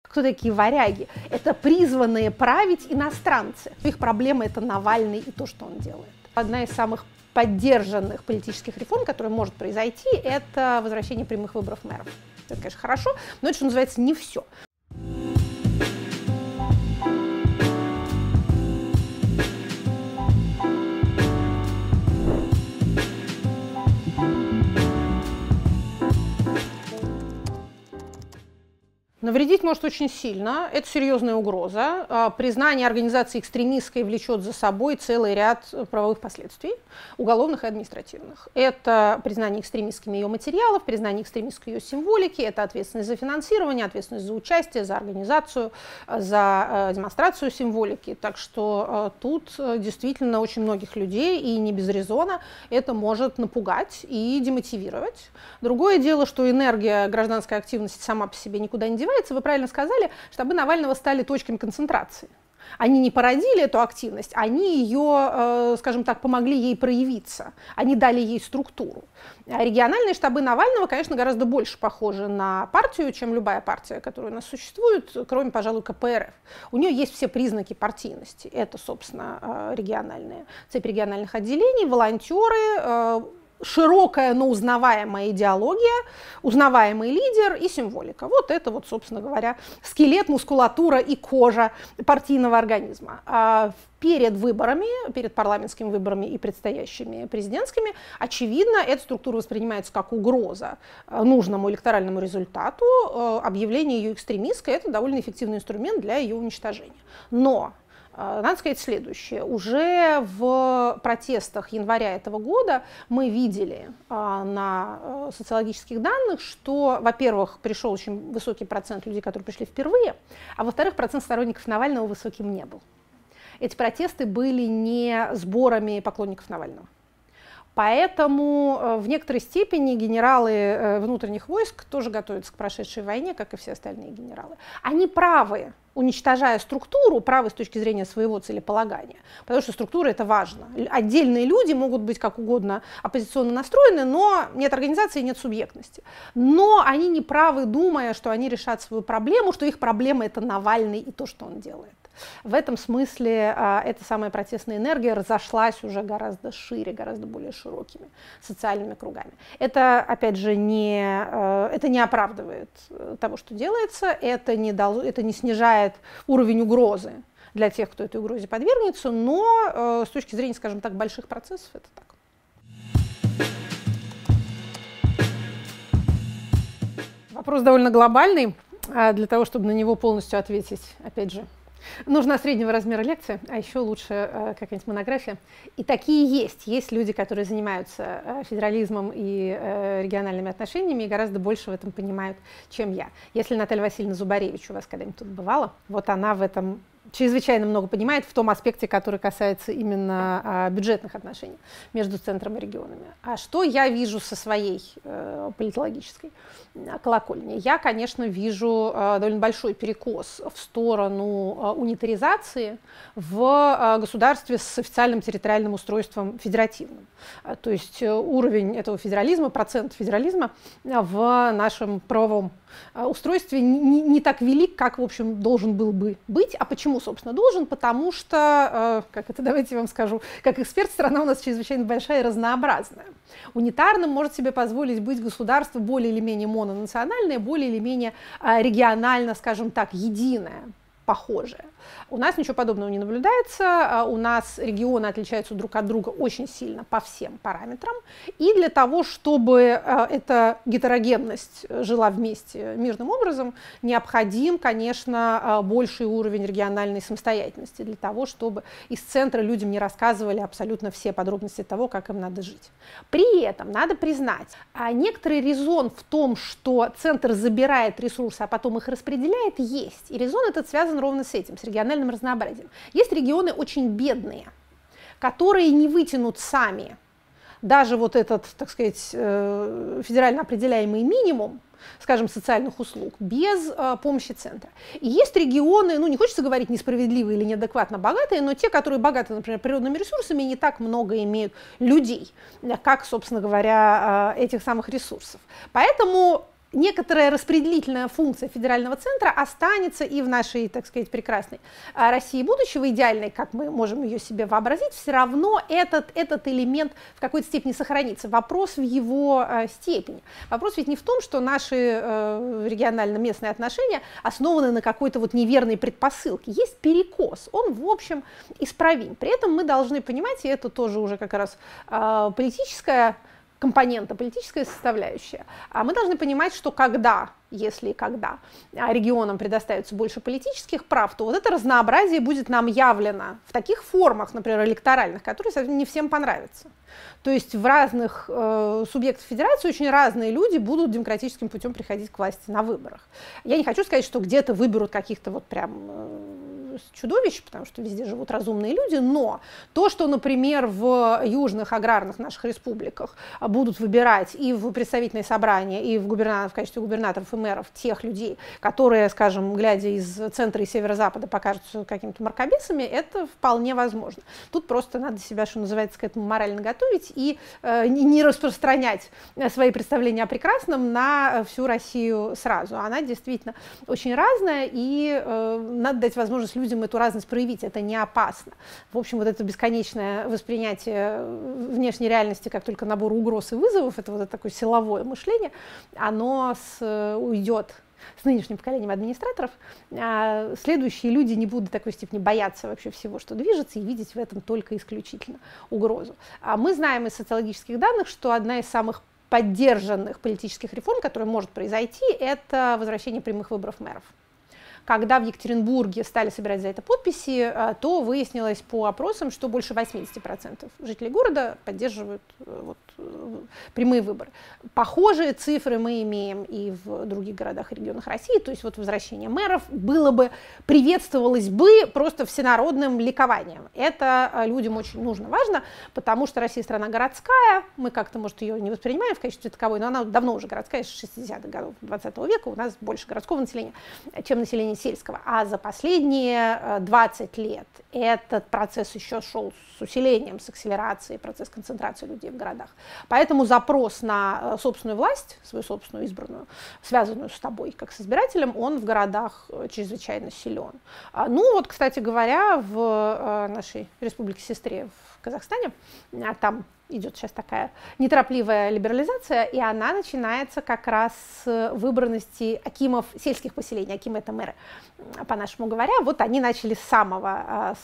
Кто такие варяги? Это призванные править иностранцы. Их проблема – это Навальный и то, что он делает. Одна из самых поддержанных политических реформ, которая может произойти, это возвращение прямых выборов мэров. Это, конечно, хорошо, но это, что называется, не все. Навредить может очень сильно, это серьезная угроза. Признание организации экстремистской влечет за собой целый ряд правовых последствий, уголовных и административных. Это признание экстремистскими ее материалов, признание экстремистской ее символики, это ответственность за финансирование, ответственность за участие, за организацию, за демонстрацию символики. Так что тут действительно очень многих людей, и не без резона, это может напугать и демотивировать. Другое дело, что энергия гражданской активности сама по себе никуда не девается. Вы правильно сказали, штабы Навального стали точками концентрации. Они не породили эту активность, они ее, скажем так, помогли ей проявиться, они дали ей структуру. Региональные штабы Навального, конечно, гораздо больше похожи на партию, чем любая партия, которая у нас существует, кроме, пожалуй, КПРФ. У нее есть все признаки партийности. Это, собственно, региональные, цепь региональных отделений, волонтеры, широкая, но узнаваемая идеология, узнаваемый лидер и символика. Вот это, вот, собственно говоря, скелет, мускулатура и кожа партийного организма. Перед выборами, перед парламентскими выборами и предстоящими президентскими, очевидно, эта структура воспринимается как угроза нужному электоральному результату. Объявление ее экстремистской – это довольно эффективный инструмент для ее уничтожения. Но надо сказать следующее. Уже в протестах января этого года мы видели на социологических данных, что, во-первых, пришел очень высокий процент людей, которые пришли впервые, а во-вторых, процент сторонников Навального высоким не был. Эти протесты были не сборами поклонников Навального. Поэтому в некоторой степени генералы внутренних войск тоже готовятся к прошедшей войне, как и все остальные генералы. Они правы, уничтожая структуру, правы с точки зрения своего целеполагания, потому что структура – это важно. Отдельные люди могут быть как угодно оппозиционно настроены, но нет организации, нет субъектности. Но они не правы, думая, что они решат свою проблему, что их проблема – это Навальный и то, что он делает. В этом смысле эта самая протестная энергия разошлась уже гораздо шире, гораздо более широкими социальными кругами. Это, опять же, это не оправдывает того, что делается, это не снижает уровень угрозы для тех, кто этой угрозе подвергнется, но с точки зрения, скажем так, больших процессов это так. Вопрос довольно глобальный. Для того, чтобы на него полностью ответить, опять же, нужна среднего размера лекция, а еще лучше какая-нибудь монография. И такие есть. Есть люди, которые занимаются федерализмом и региональными отношениями и гораздо больше в этом понимают, чем я. Если Наталья Васильевна Зубаревич у вас когда-нибудь тут бывала, вот она в этом чрезвычайно много понимает в том аспекте, который касается именно бюджетных отношений между центром и регионами. А что я вижу со своей политологической колокольни? Я, конечно, вижу довольно большой перекос в сторону унитаризации в государстве с официальным территориальным устройством федеративным. То есть уровень этого федерализма, процент федерализма в нашем правовом устройстве не так велик, как, в общем, должен был бы быть. А почему, собственно, должен? Потому что, давайте я вам скажу, как эксперт, страна у нас чрезвычайно большая и разнообразная. Унитарным может себе позволить быть государство более или менее мононациональное, более или менее регионально, скажем так, единое, похожее. У нас ничего подобного не наблюдается, у нас регионы отличаются друг от друга очень сильно по всем параметрам, и для того, чтобы эта гетерогенность жила вместе мирным образом, необходим, конечно, больший уровень региональной самостоятельности для того, чтобы из центра людям не рассказывали абсолютно все подробности того, как им надо жить. При этом надо признать, некоторый резон в том, что центр забирает ресурсы, а потом их распределяет, есть. И резон этот связан ровно с этим, с региональным разнообразием. Есть регионы очень бедные, которые не вытянут сами даже вот этот, так сказать, федерально определяемый минимум, скажем, социальных услуг, без помощи центра. И есть регионы, не хочется говорить несправедливые или неадекватно богатые, но те, которые богаты, например, природными ресурсами, не так много имеют людей, как, собственно говоря, этих самых ресурсов. Поэтому некоторая распределительная функция федерального центра останется и в нашей, так сказать, прекрасной России будущего, идеальной, как мы можем ее себе вообразить, все равно этот элемент в какой-то степени сохранится. Вопрос в его степени. Вопрос ведь не в том, что наши регионально-местные отношения основаны на какой-то вот неверной предпосылке. Есть перекос, он, в общем, исправим. При этом мы должны понимать, и это тоже уже как раз политическая компонента, политическая составляющая. А мы должны понимать, что если и когда регионам предоставится больше политических прав, то вот это разнообразие будет нам явлено в таких формах, например, электоральных, которые совсем не всем понравятся. То есть в разных субъектах федерации очень разные люди будут демократическим путем приходить к власти на выборах. Я не хочу сказать, что где-то выберут каких-то вот прям чудовищ, потому что везде живут разумные люди, но то, что, например, в южных аграрных наших республиках будут выбирать и в представительные собрания, и в качестве губернаторов и мэров тех людей, которые, скажем, глядя из центра и северо-запада, покажутся какими-то мракобесами, это вполне возможно. Тут просто надо себя, что называется, к этому морально готовить и не распространять свои представления о прекрасном на всю Россию сразу. Она действительно очень разная, и надо дать возможность людям эту разность проявить, это не опасно. В общем, вот это бесконечное воспринятие внешней реальности как только набор угроз и вызовов, это вот это такое силовое мышление, оно уйдет с нынешним поколением администраторов. Следующие люди не будут в такой степени бояться вообще всего, что движется, и видеть в этом только исключительно угрозу. Мы знаем из социологических данных, что одна из самых поддержанных политических реформ, которая может произойти, это возвращение прямых выборов мэров. Когда в Екатеринбурге стали собирать за это подписи, то выяснилось по опросам, что больше 80% жителей города поддерживают прямые выборы. Похожие цифры мы имеем и в других городах и регионах России, то есть вот возвращение мэров приветствовалось бы просто всенародным ликованием. Это людям очень нужно, важно, потому что Россия страна городская, мы как-то, может, ее не воспринимаем в качестве таковой, но она давно уже городская, с 60-х годов 20 века, у нас больше городского населения, чем население сельского. А за последние 20 лет этот процесс еще шел с усилением, с акселерацией, процесс концентрации людей в городах. Поэтому запрос на собственную власть, свою собственную избранную, связанную с тобой, как с избирателем, он в городах чрезвычайно силен. Ну вот, кстати говоря, в нашей республике-сестре в Казахстане, там идет сейчас такая неторопливая либерализация, и она начинается как раз с выбранности акимов сельских поселений. Акимы — это мэры, по-нашему говоря. Вот они начали с самого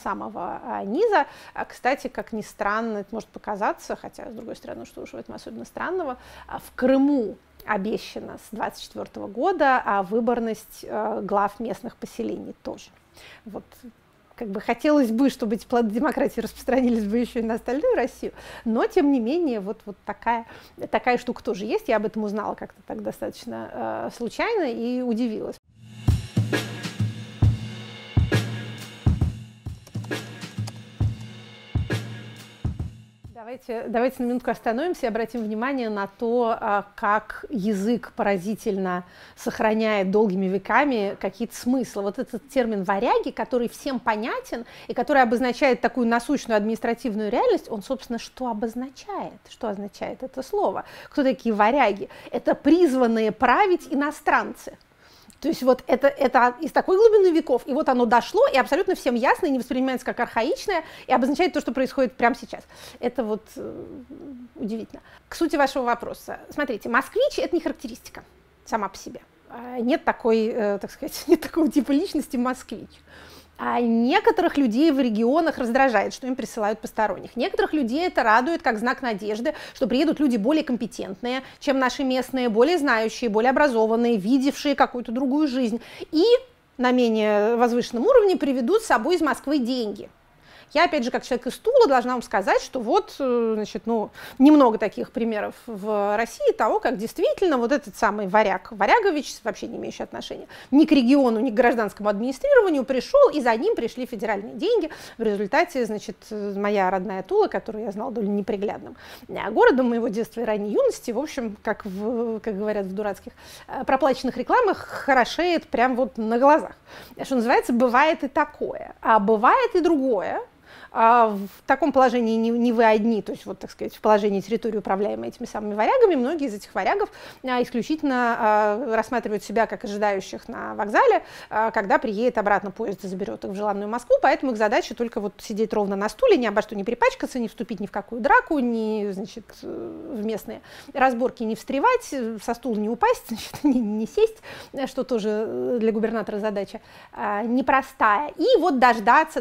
низа. Кстати, как ни странно, это может показаться, хотя, с другой стороны, что уж в этом особенно странного, в Крыму обещана с 24 года выборность глав местных поселений тоже. Вот. Как бы хотелось бы, чтобы эти плоды демократии распространились бы еще и на остальную Россию, но, тем не менее, вот такая штука тоже есть. Я об этом узнала как-то так достаточно случайно и удивилась. Давайте на минутку остановимся и обратим внимание на то, как язык поразительно сохраняет долгими веками какие-то смыслы. Вот этот термин «варяги», который всем понятен и который обозначает такую насущную административную реальность, он, собственно, что обозначает? Что означает это слово? Кто такие варяги? Это призванные править иностранцы. То есть вот это из такой глубины веков, и вот оно дошло, и абсолютно всем ясно, и не воспринимается как архаичное, и обозначает то, что происходит прямо сейчас. Это вот удивительно. К сути вашего вопроса. Смотрите, москвич — это не характеристика сама по себе. Нет такой, так сказать, нет такого типа личности москвич. А некоторых людей в регионах раздражает, что им присылают посторонних. Некоторых людей это радует как знак надежды, что приедут люди более компетентные, чем наши местные, более знающие, более образованные, видевшие какую-то другую жизнь. И на менее возвышенном уровне приведут с собой из Москвы деньги. Я, опять же, как человек из Тула, должна вам сказать, что вот, значит, немного таких примеров в России того, как действительно вот этот самый Варягович, вообще не имеющий отношения ни к региону, ни к гражданскому администрированию, пришел, и за ним пришли федеральные деньги. В результате, значит, моя родная Тула, которую я знала довольно неприглядным городом моего детства и ранней юности, в общем, как говорят в дурацких проплаченных рекламах, хорошеет прям вот на глазах. Что называется, бывает и такое. А бывает и другое. В таком положении не вы одни, то есть, вот, так сказать, в положении территории, управляемой этими самыми варягами. Многие из этих варягов исключительно рассматривают себя как ожидающих на вокзале, когда приедет обратно поезд и заберет их в желанную Москву, поэтому их задача только вот сидеть ровно на стуле, ни обо что не перепачкаться, не вступить ни в какую драку, ни, значит, в местные разборки не встревать, со стула не упасть, значит, не сесть, что тоже для губернатора задача непростая. И вот дождаться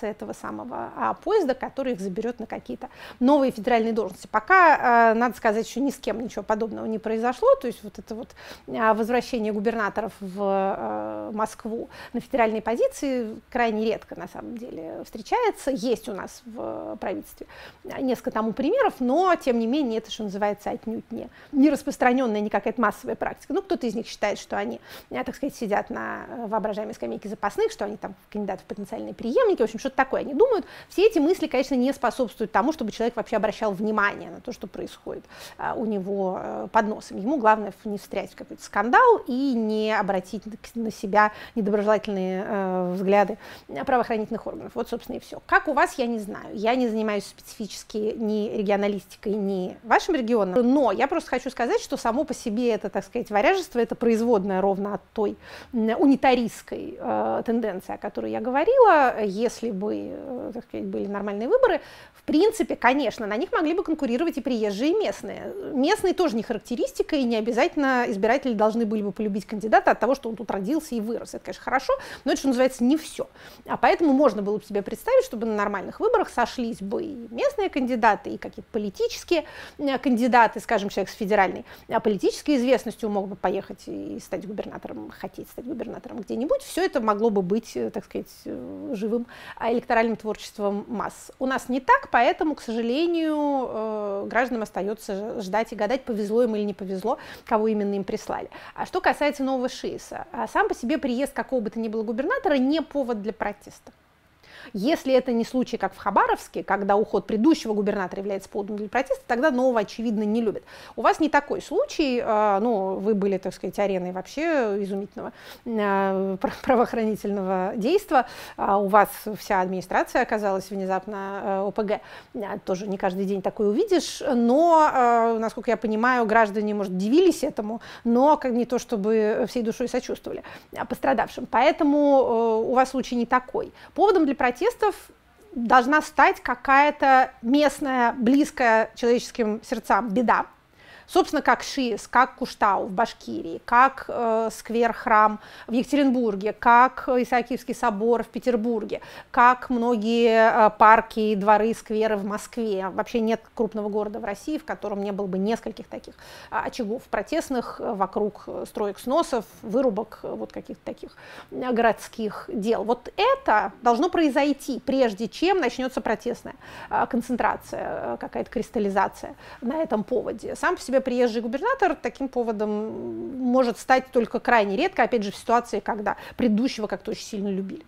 этого самого поезда, который их заберет на какие-то новые федеральные должности. Пока, надо сказать, еще ни с кем ничего подобного не произошло, то есть вот это вот возвращение губернаторов в Москву на федеральные позиции крайне редко на самом деле встречается. Есть у нас в правительстве несколько тому примеров, но тем не менее это, что называется, отнюдь не распространенная, не какая-то массовая практика. Ну, кто-то из них считает, что они, так сказать, сидят на воображаемой скамейке запасных, что они там кандидаты в потенциальные преемники, в общем, что-то такое они думают. Все эти мысли, конечно, не способствуют тому, чтобы человек вообще обращал внимание на то, что происходит у него под носом. Ему главное не встрять в какой-то скандал и не обратить на себя недоброжелательные взгляды правоохранительных органов. Вот, собственно, и все. Как у вас, я не знаю. Я не занимаюсь специфически ни регионалистикой, ни вашим регионом, но я просто хочу сказать, что само по себе это, так сказать, варяжество, это производное ровно от той унитаристской тенденции, о которой я говорила. Если бы, так сказать, были нормальные выборы, в принципе, конечно, на них могли бы конкурировать и приезжие, и местные. Местные тоже не характеристика, и не обязательно избиратели должны были бы полюбить кандидата от того, что он тут родился и вырос. Это, конечно, хорошо, но это, что называется, не все. А поэтому можно было бы себе представить, чтобы на нормальных выборах сошлись бы и местные кандидаты, и какие-то политические кандидаты, скажем, человек с федеральной политической известностью мог бы поехать и стать губернатором, хотеть стать губернатором где-нибудь. Все это могло бы быть, так сказать, живым электоральным творчеством масс. У нас не так, поэтому, к сожалению, гражданам остается ждать и гадать, повезло им или не повезло, кого именно им прислали. А что касается нового ШИСа, сам по себе приезд какого бы то ни было губернатора не повод для протеста. Если это не случай, как в Хабаровске, когда уход предыдущего губернатора является поводом для протеста, тогда нового, очевидно, не любят. У вас не такой случай, ну, вы были, так сказать, ареной вообще изумительного правоохранительного действа, у вас вся администрация оказалась внезапно ОПГ, тоже не каждый день такое увидишь, но, насколько я понимаю, граждане, может, дивились этому, но как не то, чтобы всей душой сочувствовали пострадавшим. Поэтому у вас случай не такой. Поводом для протестов должна стать какая-то местная, близкая человеческим сердцам беда. Собственно, как ШИС, как Куштау в Башкирии, как сквер-храм в Екатеринбурге, как Исаакиевский собор в Петербурге, как многие парки, дворы, скверы в Москве. Вообще нет крупного города в России, в котором не было бы нескольких таких очагов протестных вокруг строек сносов, вырубок, вот каких-то таких городских дел. Вот это должно произойти, прежде чем начнется протестная концентрация, какая-то кристаллизация на этом поводе. Сам по себе приезжий губернатор таким поводом может стать только крайне редко, опять же, в ситуации, когда предыдущего как-то очень сильно любили.